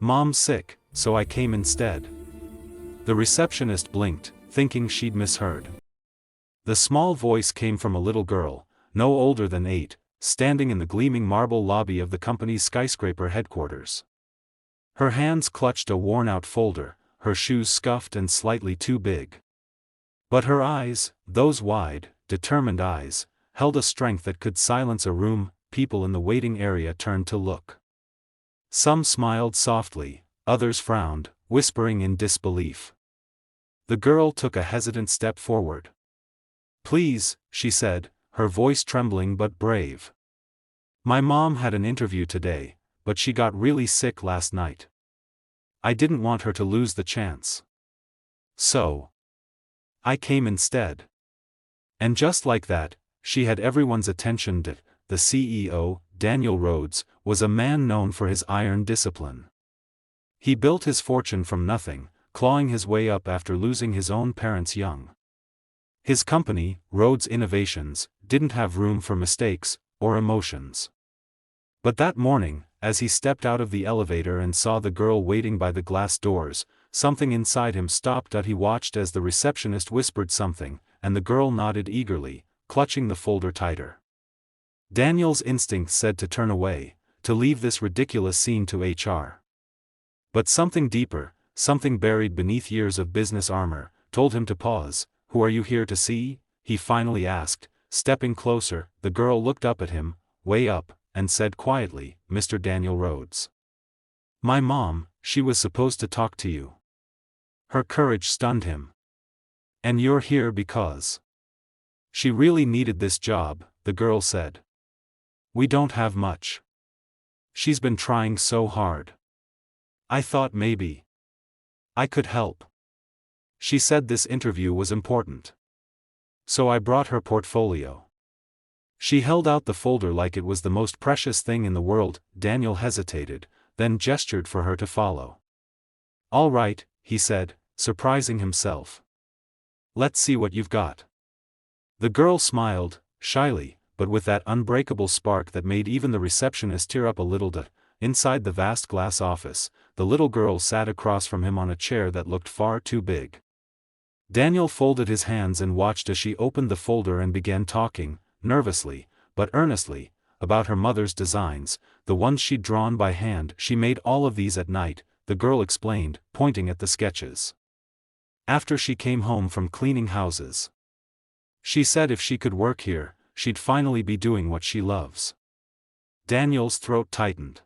"Mom's sick, so I came instead." The receptionist blinked, thinking she'd misheard. The small voice came from a little girl, no older than 8, standing in the gleaming marble lobby of the company's skyscraper headquarters. Her hands clutched a worn-out folder, her shoes scuffed and slightly too big. But her eyes, those wide, determined eyes, held a strength that could silence a room. People in the waiting area turned to look. Some smiled softly, others frowned, whispering in disbelief. The girl took a hesitant step forward. "Please," she said, her voice trembling but brave. "My mom had an interview today, but she got really sick last night. I didn't want her to lose the chance. So I came instead." And just like that, she had everyone's attention. The CEO, Daniel Rhodes, was a man known for his iron discipline. He built his fortune from nothing, clawing his way up after losing his own parents young. His company, Rhodes Innovations, didn't have room for mistakes or emotions. But that morning, as he stepped out of the elevator and saw the girl waiting by the glass doors, something inside him stopped. He watched as the receptionist whispered something, and the girl nodded eagerly, clutching the folder tighter. Daniel's instinct said to turn away, to leave this ridiculous scene to HR. But something deeper, something buried beneath years of business armor, told him to pause. "Who are you here to see?" he finally asked, stepping closer. The girl looked up at him, way up, and said quietly, "Mr. Daniel Rhodes. My mom, she was supposed to talk to you." Her courage stunned him. "And you're here because—" "She really needed this job," the girl said. "We don't have much. She's been trying so hard. I thought maybe I could help. She said this interview was important. So I brought her portfolio." She held out the folder like it was the most precious thing in the world. Daniel hesitated, then gestured for her to follow. "All right," he said, surprising himself. "Let's see what you've got." The girl smiled, shyly, but with that unbreakable spark that made even the receptionist tear up a little. Inside the vast glass office, the little girl sat across from him on a chair that looked far too big. Daniel folded his hands and watched as she opened the folder and began talking, nervously, but earnestly, about her mother's designs, the ones she'd drawn by hand. "She made all of these at night," the girl explained, pointing at the sketches. "After she came home from cleaning houses. She said if she could work here, she'd finally be doing what she loves." Daniel's throat tightened.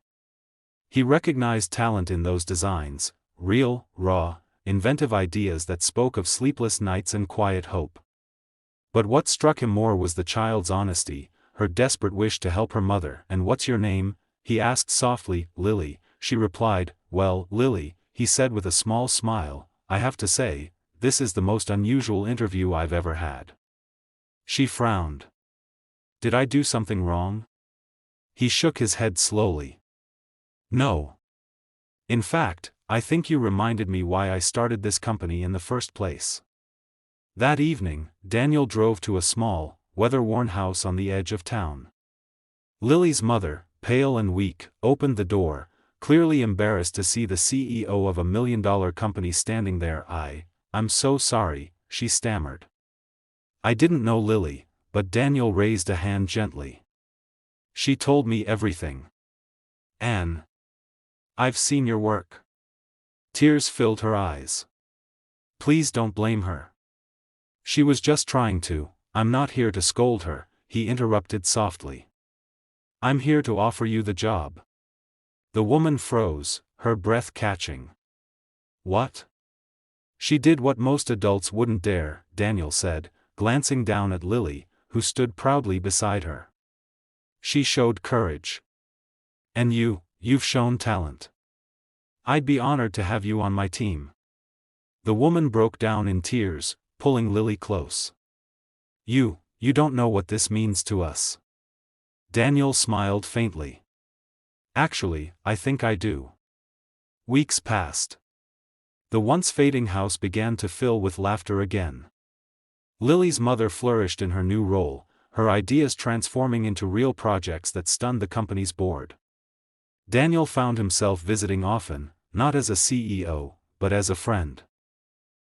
He recognized talent in those designs, real, raw, inventive ideas that spoke of sleepless nights and quiet hope. But what struck him more was the child's honesty, her desperate wish to help her mother. "And what's your name?" he asked softly. "Lily," she replied. "Well, Lily," he said with a small smile, "I have to say, this is the most unusual interview I've ever had." She frowned. "Did I do something wrong?" He shook his head slowly. "No. In fact, I think you reminded me why I started this company in the first place." That evening, Daniel drove to a small, weather-worn house on the edge of town. Lily's mother, pale and weak, opened the door, clearly embarrassed to see the CEO of a million-dollar company standing there. I'm so sorry," she stammered. "I didn't know Lily," but Daniel raised a hand gently. "She told me everything. Anne. I've seen your work." Tears filled her eyes. "Please don't blame her. She was just trying to." "I'm not here to scold her," he interrupted softly. "I'm here to offer you the job." The woman froze, her breath catching. "What?" "She did what most adults wouldn't dare," Daniel said, glancing down at Lily, who stood proudly beside her. "She showed courage. And you've shown talent. I'd be honored to have you on my team." The woman broke down in tears, pulling Lily close. You don't know what this means to us." Daniel smiled faintly. "Actually, I think I do." Weeks passed. The once fading house began to fill with laughter again. Lily's mother flourished in her new role, her ideas transforming into real projects that stunned the company's board. Daniel found himself visiting often, not as a CEO, but as a friend.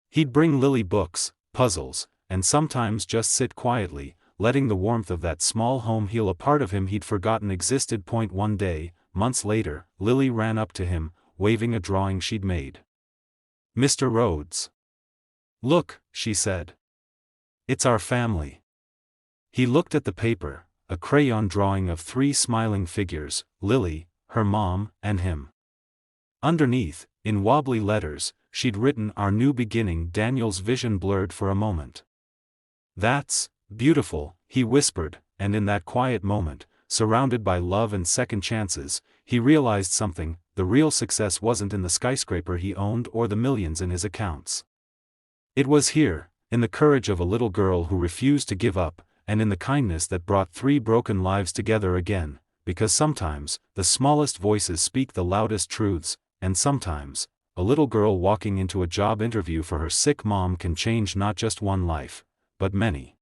He'd bring Lily books, puzzles, and sometimes just sit quietly, letting the warmth of that small home heal a part of him he'd forgotten existed. One day, months later, Lily ran up to him, waving a drawing she'd made. "Mr. Rhodes. Look," she said. "It's our family." He looked at the paper, a crayon drawing of 3 smiling figures, Lily, her mom, and him. Underneath, in wobbly letters, she'd written "Our new beginning." Daniel's vision blurred for a moment. "That's beautiful," he whispered, and in that quiet moment, surrounded by love and second chances, he realized something: the real success wasn't in the skyscraper he owned or the millions in his accounts. It was here, in the courage of a little girl who refused to give up, and in the kindness that brought 3 broken lives together again, because sometimes, the smallest voices speak the loudest truths, and sometimes, a little girl walking into a job interview for her sick mom can change not just one life, but many.